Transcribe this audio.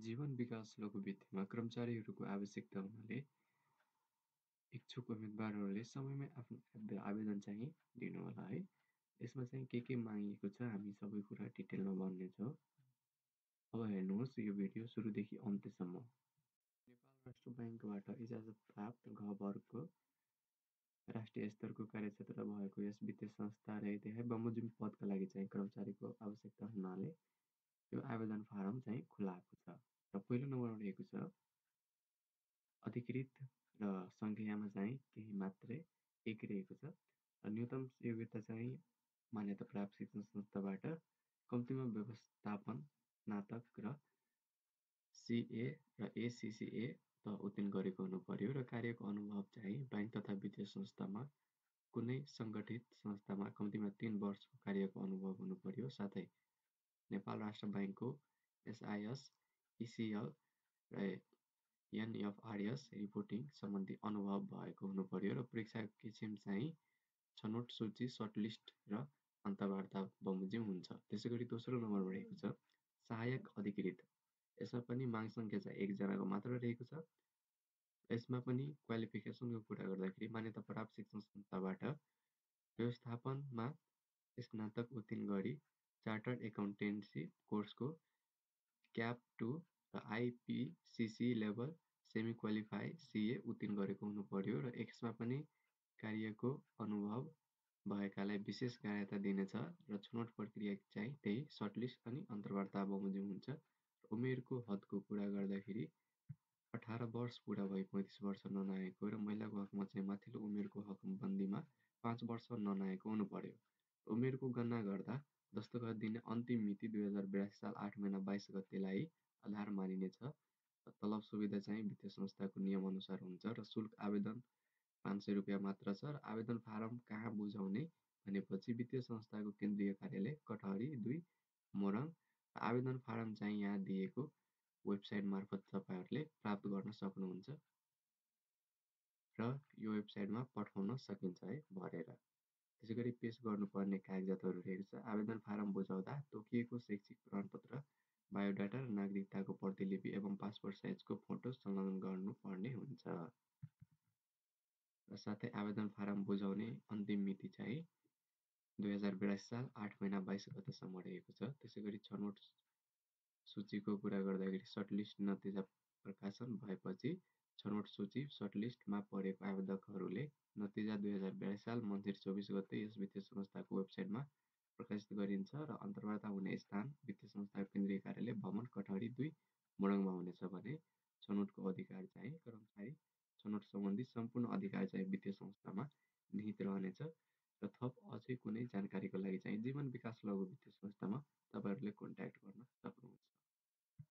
जीवन विकास लघु वित्तमा कर्मचारीहरूको आवश्यकता हुनाले इच्छुक उम्मेदवारहरूले समयमै आफ्नो आवेदन चाहिँ दिनुहोला है। यसमा चाहिँ के मागिएको छ हामी सबै कुरा डिटेलमा भन्नेछौँ। अब हेर्नुहोस् यो भिडियो सुरुदेखि अन्त्यसम्म। नेपाल राष्ट्र बैंकबाट इजाजत प्राप्त घ वर्गको राष्ट्रिय स्तरको कार्यक्षेत्र भएको यस वित्तीय संस्था र त्यहाँ बमोजिम पदका लागि चाहिँ कर्मचारीको आवश्यकता हुनाले यो आवेदन फारम चाहिँ खुलाएको छ र पहिलो नम्बरमा रहेको छ अधिकृत र सङ्ख्यामा चाहिँ केही मात्रै एक रहेको छ र न्यूनतम योग्यता चाहिँ मान्यता प्राप्त शिक्षण संस्थाबाट कम्तीमा व्यवस्थापन स्नातक र सिए र एसिसिए त उत्तीर्ण गरेको हुनु पर्यो र कार्यको अनुभव चाहिँ बैंक तथा वित्तीय संस्थामा कुनै सङ्गठित संस्थामा कम्तीमा 3 वर्षको कार्यको अनुभव हुनु पर्यो। साथै नेपाल राष्ट्र बैंकको एसआइएस, इसिएल र एनएफआरएस रिपोर्टिङ सम्बन्धी अनुभव भएको हुनु पर्यो र परीक्षाको किसिम चाहिँ छनौट सूची, सर्टलिस्ट र अन्तर्वार्ता बमोजिम हुन्छ। त्यसैगरी दोस्रो नम्बरमा रहेको छ सहायक अधिकृत। यसमा पनि माग सङ्ख्या चाहिँ 1 जनाको मात्र रहेको छ। यसमा पनि क्वालिफिकेसनको कुरा गर्दाखेरि मान्यता प्राप्त शिक्षण संस्थाबाट व्यवस्थापनमा स्नातक उत्तीर्ण गरी चार्टर्ड एकाउन्टेन्सी कोर्सको क्याप 2 र आइपिसिसी लेभल सेमी क्वालिफाई सिए उत्तीर्ण गरेको हुनु पर्यो र यसमा पनि कार्यको अनुभव भएकालाई विशेष सहायता दिनेछ र छनौट प्रक्रिया चाहिँ त्यही सर्टलिस्ट अनि अन्तर्वार्ता बमोजिम हुन्छ। उमेरको हदको कुरा गर्दाखेरि 18 वर्ष पुरा भई 35 वर्ष ननागेको र महिलाको हकमा चाहिँ माथिल्लो उमेरको हकबन्दीमा 5 वर्ष ननागेको हुनु पर्यो। उमेरको गणना गर्दा दस्तखत दिने अन्तिम मिति 2082 साल 8 महिना 22 गतेलाई आधार मानिनेछ। तलब सुविधा चाहिँ वित्तीय संस्थाको नियम अनुसार हुन्छ र शुल्क आवेदन 500 रुपियाँ मात्र छ र आवेदन फारम कहाँ बुझाउने भनेपछि वित्तीय संस्थाको केन्द्रीय कार्यालय कटहरी 2 मोरङ। आवेदन फारम चाहिँ यहाँ दिएको वेबसाइट मार्फत तपाईँहरूले प्राप्त गर्न सक्नुहुन्छ र यो वेबसाइटमा पठाउन सकिन्छ है भरेर। त्यसैगरी पेश गर्नुपर्ने कागजातहरू रहेको छ आवेदन फारम बुझाउँदा तोकिएको शैक्षिक प्रमाणपत्र, बायोडाटा र नागरिकताको प्रतिलिपि एवं पासपोर्ट साइजको फोटो संलग्न गर्नुपर्ने हुन्छ। र साथै आवेदन फारम बुझाउने अन्तिम मिति चाहिँ 2082 साल 8 महिना 22 गतेसम्म रहेको छ। त्यसैगरी छनौट सूचीको कुरा गर्दाखेरि सर्टलिस्ट नतिजा प्रकाशन भएपछि छनौट सूची सर्टलिस्टमा परेको आवेदकहरूले नतिजा 2082 साल मङ्सिर 24 गते यस वित्तीय संस्थाको वेबसाइटमा प्रकाशित गरिन्छ र अन्तर्वार्ता हुने स्थान वित्तीय संस्थाको केन्द्रीय कार्यालय भवन कटहरी 2 मोरङमा हुनेछ भने छनौटको अधिकार चाहिँ कर्मचारी छनौट सम्बन्धी सम्पूर्ण अधिकार चाहिँ वित्तीय संस्थामा निहित रहनेछ र थप अझै कुनै जानकारीको लागि चाहिँ जीवन विकास लघु वित्तीय संस्थामा तपाईँहरूले कन्ट्याक्ट गर्न